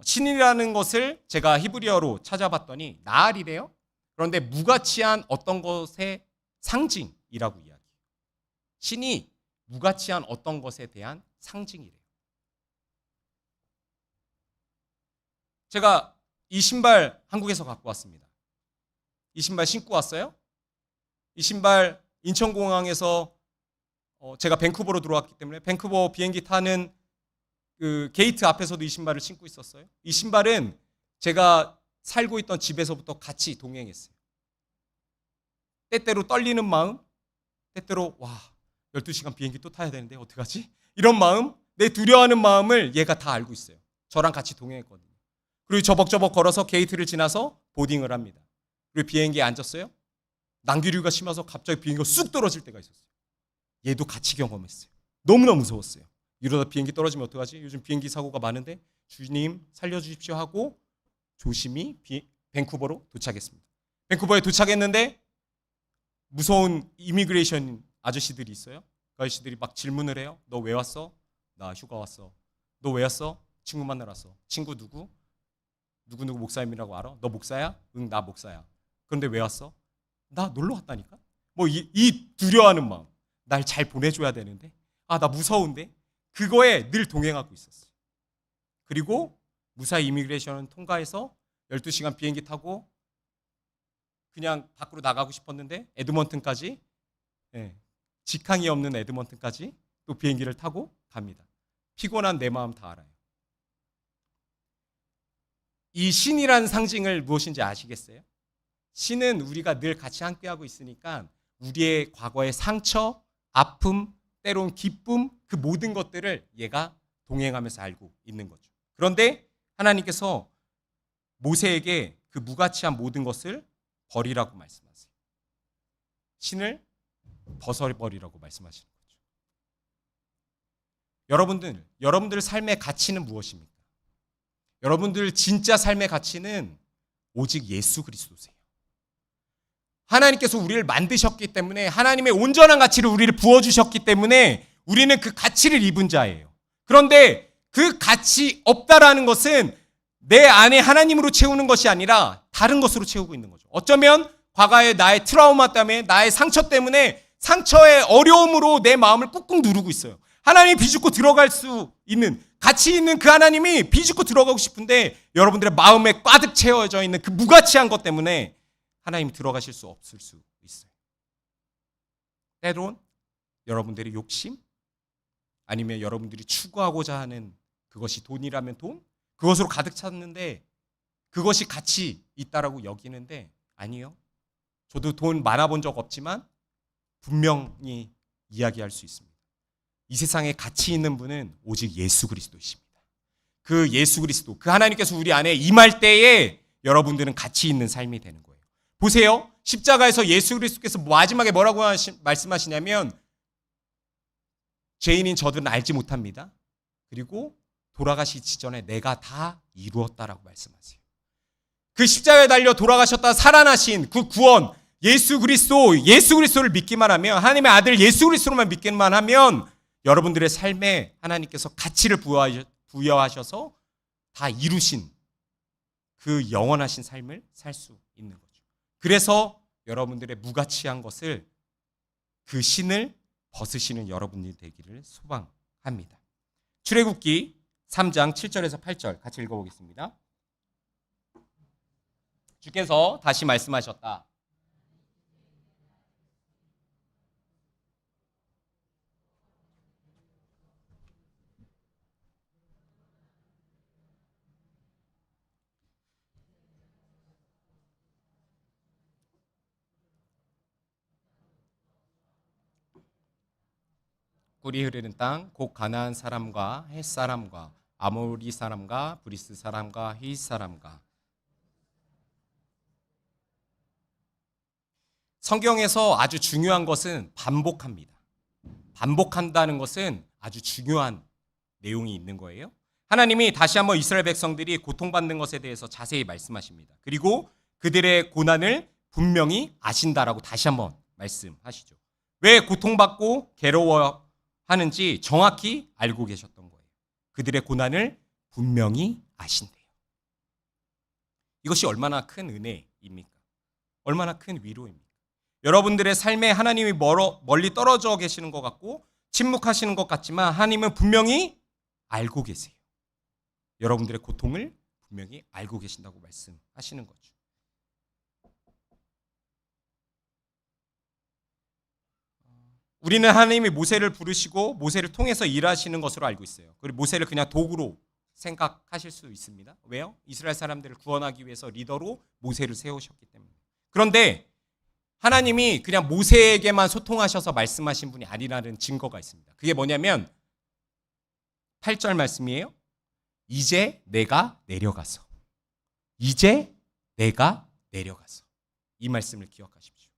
신이라는 것을 제가 히브리어로 찾아봤더니 나알이래요. 그런데 무가치한 어떤 것의 상징이라고 이야기해요. 신이 무가치한 어떤 것에 대한 상징이래요. 제가 이 신발 한국에서 갖고 왔습니다. 이 신발 신고 왔어요. 이 신발 인천공항에서 제가 밴쿠버로 들어왔기 때문에 밴쿠버 비행기 타는 그 게이트 앞에서도 이 신발을 신고 있었어요. 이 신발은 제가 살고 있던 집에서부터 같이 동행했어요. 때때로 떨리는 마음, 때때로 12시간 비행기 또 타야 되는데 어떡하지? 이런 마음, 내 두려워하는 마음을 얘가 다 알고 있어요. 저랑 같이 동행했거든요. 그리고 저벅저벅 걸어서 게이트를 지나서 보딩을 합니다. 그리고 비행기에 앉았어요. 난기류가 심해서 갑자기 비행기가 쑥 떨어질 때가 있었어요. 얘도 같이 경험했어요. 너무나 무서웠어요. 이러다 비행기 떨어지면 어떡하지? 요즘 비행기 사고가 많은데 주님 살려주십시오 하고 조심히 밴쿠버로 도착했습니다. 밴쿠버에 도착했는데 무서운 이미그레이션 아저씨들이 있어요. 그 아저씨들이 막 질문을 해요. 너 왜 왔어? 나 휴가 왔어. 너 왜 왔어? 친구 만나러 왔어. 친구 누구? 누구누구 목사님이라고 알아? 너 목사야? 응, 나 목사야. 그런데 왜 왔어? 나 놀러 왔다니까? 뭐 이 두려워하는 마음. 날 잘 보내줘야 되는데 나 무서운데 그거에 늘 동행하고 있었어요. 그리고 무사히 이미그레이션을 통과해서 12시간 비행기 타고 그냥 밖으로 나가고 싶었는데 에드먼튼까지 직항이 없는 에드먼튼까지 또 비행기를 타고 갑니다. 피곤한 내 마음 다 알아요. 이 신이라는 상징을 무엇인지 아시겠어요? 신은 우리가 늘 같이 함께하고 있으니까 우리의 과거의 상처, 아픔, 때론 기쁨 그 모든 것들을 얘가 동행하면서 알고 있는 거죠. 그런데 하나님께서 모세에게 그 무가치한 모든 것을 버리라고 말씀하세요. 신을 벗어버리라고 말씀하시는 거죠. 여러분들 삶의 가치는 무엇입니까? 여러분들 진짜 삶의 가치는 오직 예수 그리스도세요. 하나님께서 우리를 만드셨기 때문에 하나님의 온전한 가치를 우리를 부어주셨기 때문에 우리는 그 가치를 입은 자예요. 그런데 그 가치 없다라는 것은 내 안에 하나님으로 채우는 것이 아니라 다른 것으로 채우고 있는 거죠. 어쩌면 과거의 나의 트라우마 때문에 나의 상처 때문에 상처의 어려움으로 내 마음을 꾹꾹 누르고 있어요. 하나님이 비집고 들어갈 수 있는 가치 있는 그 하나님이 비집고 들어가고 싶은데 여러분들의 마음에 가득 채워져 있는 그 무가치한 것 때문에 하나님이 들어가실 수 없을 수 있어요. 때론 여러분들의 욕심 아니면 여러분들이 추구하고자 하는 그것이 돈이라면 돈 그것으로 가득 찼는데 그것이 가치 있다라고 여기는데 아니요. 저도 돈 많아 본 적 없지만 분명히 이야기할 수 있습니다. 이 세상에 가치 있는 분은 오직 예수 그리스도이십니다. 그 예수 그리스도, 그 하나님께서 우리 안에 임할 때에 여러분들은 가치 있는 삶이 되는 거예요. 보세요. 십자가에서 예수 그리스도께서 마지막에 뭐라고 말씀하시냐면 죄인인 저들은 알지 못합니다. 그리고 돌아가시기 전에 내가 다 이루었다라고 말씀하세요. 그 십자가에 달려 돌아가셨다 살아나신 그 구원 예수 그리스도를 믿기만 하면 하나님의 아들 예수 그리스도만 믿기만 하면 여러분들의 삶에 하나님께서 가치를 부여하셔서 다 이루신 그 영원하신 삶을 살 수 있는 거죠. 그래서 여러분들의 무가치한 것을 그 신을 벗으시는 여러분이 되기를 소망합니다. 출애굽기 3장 7절에서 8절 같이 읽어보겠습니다. 주께서 다시 말씀하셨다. 꿀이 흐르는 땅, 곧 가나안 사람과 헷 사람과 아모리 사람과 브리스 사람과 히윗 사람과 성경에서 아주 중요한 것은 반복합니다. 반복한다는 것은 아주 중요한 내용이 있는 거예요. 하나님이 다시 한번 이스라엘 백성들이 고통받는 것에 대해서 자세히 말씀하십니다. 그리고 그들의 고난을 분명히 아신다라고 다시 한번 말씀하시죠. 왜 고통받고 괴로워하는지 정확히 알고 계셨던 거예요. 그들의 고난을 분명히 아신대요. 이것이 얼마나 큰 은혜입니까? 얼마나 큰 위로입니까? 여러분들의 삶에 하나님이 멀리 떨어져 계시는 것 같고 침묵하시는 것 같지만 하나님은 분명히 알고 계세요. 여러분들의 고통을 분명히 알고 계신다고 말씀하시는 거죠. 우리는 하나님이 모세를 부르시고 모세를 통해서 일하시는 것으로 알고 있어요. 그리고 모세를 그냥 도구로 생각하실 수 있습니다. 왜요? 이스라엘 사람들을 구원하기 위해서 리더로 모세를 세우셨기 때문에. 그런데 하나님이 그냥 모세에게만 소통하셔서 말씀하신 분이 아니라는 증거가 있습니다. 그게 뭐냐면 8절 말씀이에요. 이제 내가 내려가서. 이제 내가 내려가서. 이 말씀을 기억하십시오.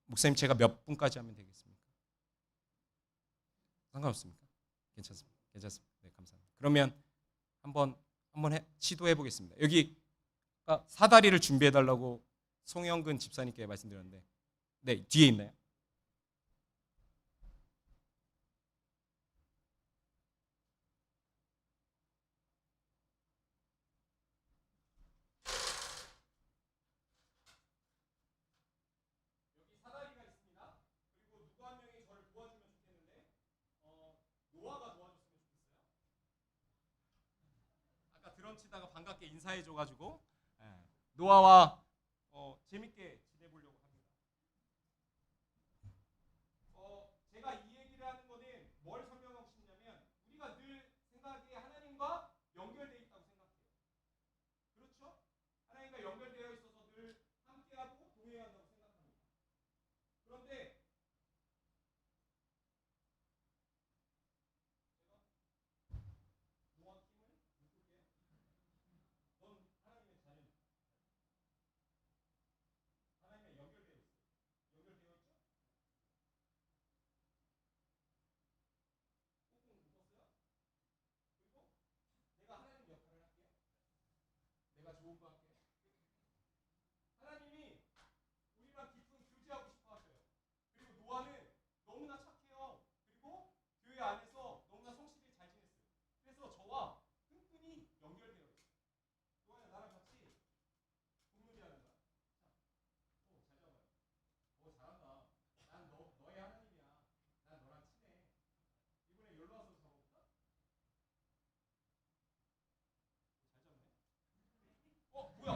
목사님 제가 몇 분까지 하면 되겠습니까? 상관없습니까? 괜찮습니다. 괜찮습니다. 네, 감사합니다. 그러면 한번 시도해 보겠습니다. 여기 사다리를 준비해 달라고 송영근 집사님께 말씀드렸는데, 네, 뒤에 있나요? 여기 사다리가 있습니다. 그리고 누구 한 명이 저를 도와주면 좋겠는데, 노아가 도와줬으면 좋겠어요. 아까 드럼 치다가 반갑게 인사해 줘가지고 노아와 재밌게 지내보려고 합니다. 제가 이 얘기를 하는 거는 뭘 설명하고 싶냐면 우리가 늘 생각에 하나님과 연결되어 있다고 생각해요. 그렇죠? 하나님과 연결되어 있어서 늘 함께하고 동행해야 한다고 생각합니다. 그런데 노아 팀을 묶을게요. 넌 하나님의 자녀, 하나님과 연결되어 있어. 연결되어 있죠? 꾹꾹 묶었어요. 그리고 내가 하나님 역할을 할게요. 내가 좋은 거 할게요. 하나님이 우리랑 깊은 교제하고 싶어 하셔요. 그리고 노아는 너무나 착해요. 그리고 교회 안에서 너무나 성실히 잘 지냈어요. 그래서 저와 끈끈이 연결되어 있어요. 노아야 나랑 같이 공놀이 하는 거야. 잘 잡아요. 잘한다. 난 너의 하나님이야. 난 너랑 친해. 이번에 연락 와서 잡아볼까? 잘 잡네. 뭐야?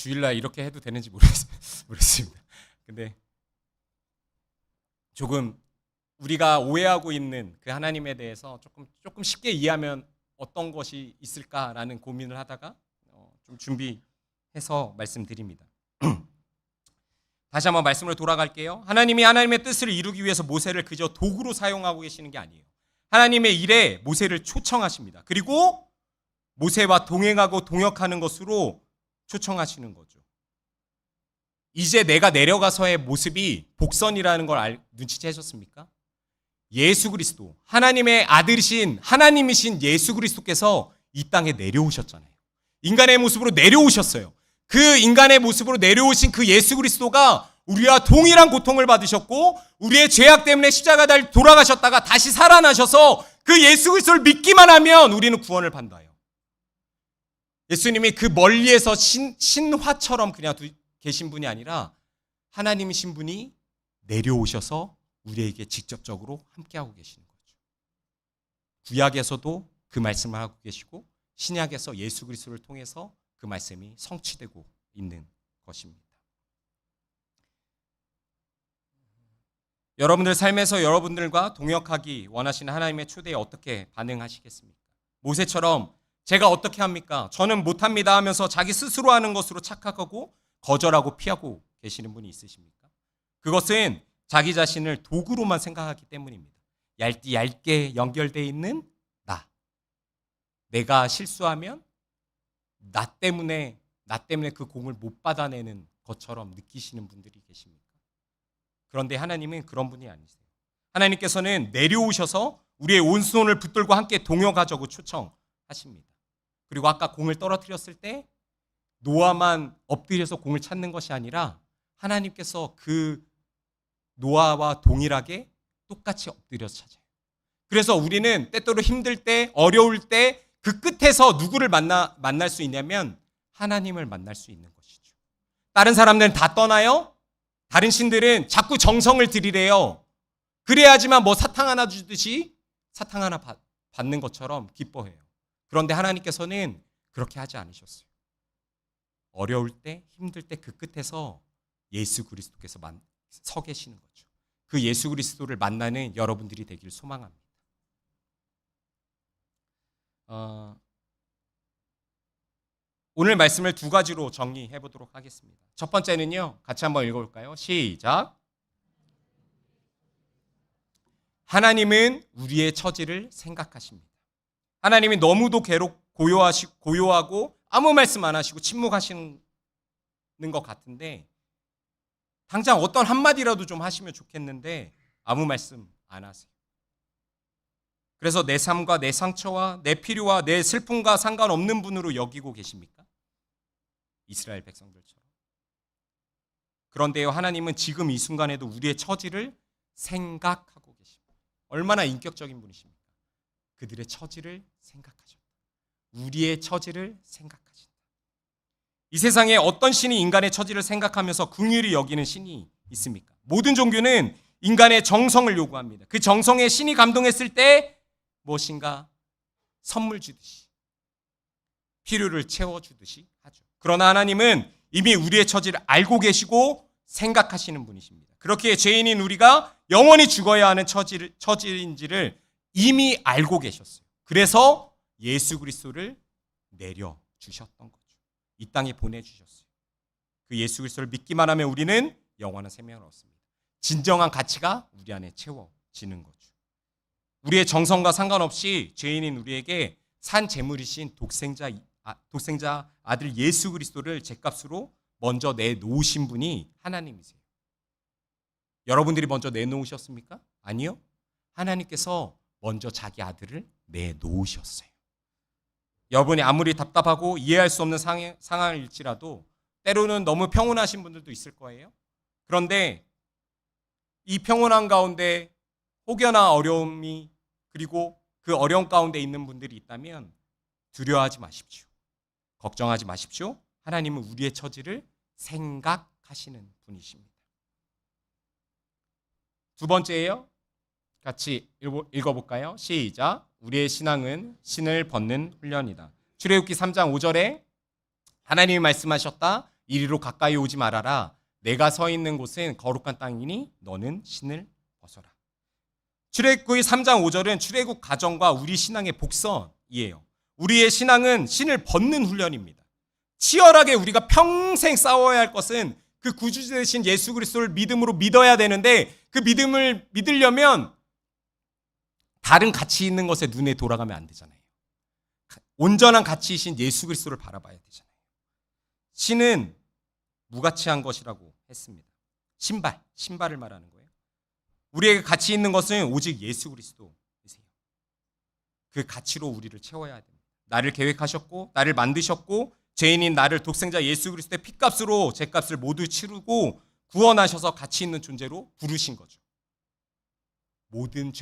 주일날 이렇게 해도 되는지 모르겠습니다. 근데 조금 우리가 오해하고 있는 그 하나님에 대해서 조금 쉽게 이해하면 어떤 것이 있을까라는 고민을 하다가 좀 준비해서 말씀드립니다. 다시 한번 말씀으로 돌아갈게요. 하나님이 하나님의 뜻을 이루기 위해서 모세를 그저 도구로 사용하고 계시는 게 아니에요. 하나님의 일에 모세를 초청하십니다. 그리고 모세와 동행하고 동역하는 것으로 초청하시는 거죠. 이제 내가 내려가서의 모습이 복선이라는 걸 눈치채셨습니까? 예수 그리스도, 하나님의 아들이신 하나님이신 예수 그리스도께서 이 땅에 내려오셨잖아요. 인간의 모습으로 내려오셨어요. 그 인간의 모습으로 내려오신 그 예수 그리스도가 우리와 동일한 고통을 받으셨고 우리의 죄악 때문에 십자가에 돌아가셨다가 다시 살아나셔서 그 예수 그리스도를 믿기만 하면 우리는 구원을 받아요. 예수님이 그 멀리에서 신화처럼 그냥 계신 분이 아니라 하나님이신 분이 내려오셔서 우리에게 직접적으로 함께하고 계시는 거죠. 구약에서도 그 말씀을 하고 계시고 신약에서 예수 그리스도를 통해서 그 말씀이 성취되고 있는 것입니다. 여러분들 삶에서 여러분들과 동역하기 원하시는 하나님의 초대에 어떻게 반응하시겠습니까? 모세처럼 제가 어떻게 합니까? 저는 못합니다 하면서 자기 스스로 하는 것으로 착각하고 거절하고 피하고 계시는 분이 있으십니까? 그것은 자기 자신을 도구로만 생각하기 때문입니다. 얇게 연결되어 있는 나. 내가 실수하면 나 때문에 그 공을 못 받아내는 것처럼 느끼시는 분들이 계십니까? 그런데 하나님은 그런 분이 아니세요. 하나님께서는 내려오셔서 우리의 온손을 붙들고 함께 동역하자고 초청하십니다. 그리고 아까 공을 떨어뜨렸을 때 노아만 엎드려서 공을 찾는 것이 아니라 하나님께서 그 노아와 동일하게 똑같이 엎드려서 찾아요. 그래서 우리는 때때로 힘들 때, 어려울 때 그 끝에서 누구를 만날 수 있냐면 하나님을 만날 수 있는 것이죠. 다른 사람들은 다 떠나요. 다른 신들은 자꾸 정성을 들이래요. 그래야지만 뭐 사탕 하나 주듯이 사탕 하나 받는 것처럼 기뻐해요. 그런데 하나님께서는 그렇게 하지 않으셨어요. 어려울 때, 힘들 때 그 끝에서 예수 그리스도께서 서 계시는 거죠. 그 예수 그리스도를 만나는 여러분들이 되길 소망합니다. 오늘 말씀을 두 가지로 정리해 보도록 하겠습니다. 첫 번째는요, 같이 한번 읽어볼까요? 시작. 하나님은 우리의 처지를 생각하십니다. 하나님이 너무도 고요하고 아무 말씀 안 하시고 침묵하시는 것 같은데 당장 어떤 한마디라도 좀 하시면 좋겠는데 아무 말씀 안 하세요. 그래서 내 삶과 내 상처와 내 필요와 내 슬픔과 상관없는 분으로 여기고 계십니까? 이스라엘 백성들처럼. 그런데요, 하나님은 지금 이 순간에도 우리의 처지를 생각하고 계십니다. 얼마나 인격적인 분이십니까? 그들의 처지를 생각하셨다. 우리의 처지를 생각하신다. 이 세상에 어떤 신이 인간의 처지를 생각하면서 긍휼히 여기는 신이 있습니까? 모든 종교는 인간의 정성을 요구합니다. 그 정성에 신이 감동했을 때 무엇인가 선물 주듯이 필요를 채워주듯이 하죠. 그러나 하나님은 이미 우리의 처지를 알고 계시고 생각하시는 분이십니다. 그렇게 죄인인 우리가 영원히 죽어야 하는 처지인지를 이미 알고 계셨어요. 그래서 예수 그리스도를 내려주셨던 거죠. 이 땅에 보내주셨어요. 그 예수 그리스도를 믿기만 하면 우리는 영원한 생명을 얻습니다. 진정한 가치가 우리 안에 채워지는 거죠. 우리의 정성과 상관없이 죄인인 우리에게 산 제물이신 독생자 아들 예수 그리스도를 죗값으로 먼저 내놓으신 분이 하나님이세요. 여러분들이 먼저 내놓으셨습니까? 아니요. 하나님께서 먼저 자기 아들을 내놓으셨어요. 여러분이 아무리 답답하고 이해할 수 없는 상황일지라도 때로는 너무 평온하신 분들도 있을 거예요. 그런데 이 평온한 가운데 혹여나 어려움이 그리고 그 어려움 가운데 있는 분들이 있다면 두려워하지 마십시오. 걱정하지 마십시오. 하나님은 우리의 처지를 생각하시는 분이십니다. 두 번째예요. 같이 읽어볼까요? 시작. 우리의 신앙은 신을 벗는 훈련이다. 출애굽기 3장 5절에 하나님이 말씀하셨다. 이리로 가까이 오지 말아라. 내가 서 있는 곳은 거룩한 땅이니 너는 신을 벗어라. 출애굽기 3장 5절은 출애굽 가정과 우리 신앙의 복선이에요. 우리의 신앙은 신을 벗는 훈련입니다. 치열하게 우리가 평생 싸워야 할 것은 그 구주자 되신 예수 그리스도를 믿음으로 믿어야 되는데, 그 믿음을 믿으려면 다른 가치 있는 것에 눈에 돌아가면 안 되잖아요. 온전한 가치이신 예수 그리스도를 바라봐야 되잖아요. 신은 무가치한 것이라고 했습니다. 신발을 말하는 거예요. 우리에게 가치 있는 것은 오직 예수 그리스도이세요. 그 가치로 우리를 채워야 됩니다. 나를 계획하셨고 나를 만드셨고 죄인인 나를 독생자 예수 그리스도의 피값으로 제 값을 모두 치르고 구원하셔서 가치 있는 존재로 부르신 거죠. 모든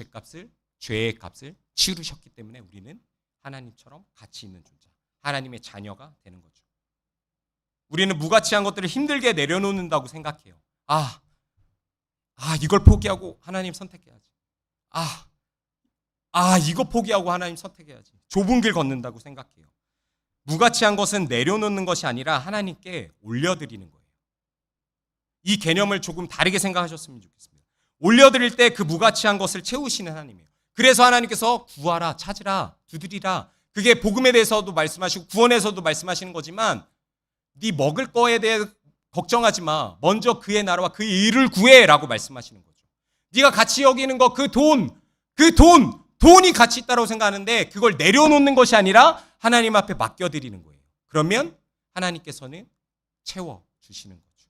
죄의 값을 치르셨기 때문에 우리는 하나님처럼 가치 있는 존재, 하나님의 자녀가 되는 거죠. 우리는 무가치한 것들을 힘들게 내려놓는다고 생각해요. 이걸 포기하고 하나님 선택해야지. 이거 포기하고 하나님 선택해야지. 좁은 길 걷는다고 생각해요. 무가치한 것은 내려놓는 것이 아니라 하나님께 올려드리는 거예요. 이 개념을 조금 다르게 생각하셨으면 좋겠습니다. 올려드릴 때 그 무가치한 것을 채우시는 하나님이에요. 그래서 하나님께서 구하라, 찾으라, 두드리라. 그게 복음에 대해서도 말씀하시고 구원에서도 말씀하시는 거지만, 네 먹을 거에 대해 걱정하지 마. 먼저 그의 나라와 그의 일을 구해라고 말씀하시는 거죠. 네가 가치 여기는 거, 돈이 가치 있다고 생각하는데 그걸 내려놓는 것이 아니라 하나님 앞에 맡겨드리는 거예요. 그러면 하나님께서는 채워주시는 거죠.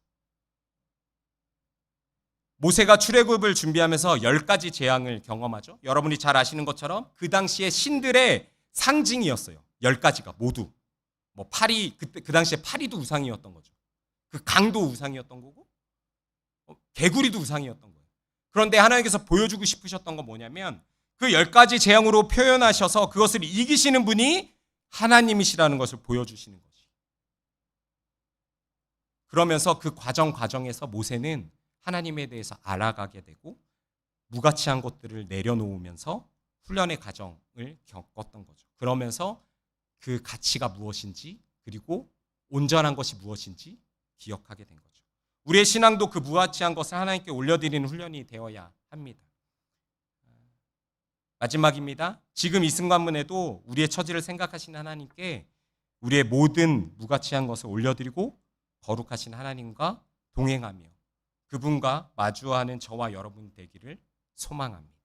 모세가 출애굽을 준비하면서 10가지 재앙을 경험하죠. 여러분이 잘 아시는 것처럼 그 당시에 신들의 상징이었어요. 10가지가 모두. 파리, 그 당시에 파리도 우상이었던 거죠. 그 강도 우상이었던 거고, 개구리도 우상이었던 거예요. 그런데 하나님께서 보여주고 싶으셨던 건 뭐냐면, 그 10가지 재앙으로 표현하셔서 그것을 이기시는 분이 하나님이시라는 것을 보여주시는 거지. 그러면서 그 과정에서 모세는 하나님에 대해서 알아가게 되고 무가치한 것들을 내려놓으면서 훈련의 과정을 겪었던 거죠. 그러면서 그 가치가 무엇인지, 그리고 온전한 것이 무엇인지 기억하게 된 거죠. 우리의 신앙도 그 무가치한 것을 하나님께 올려드리는 훈련이 되어야 합니다. 마지막입니다. 지금 이 순간문에도 우리의 처지를 생각하시는 하나님께 우리의 모든 무가치한 것을 올려드리고 거룩하신 하나님과 동행하며 그분과 마주하는 저와 여러분 되기를 소망합니다.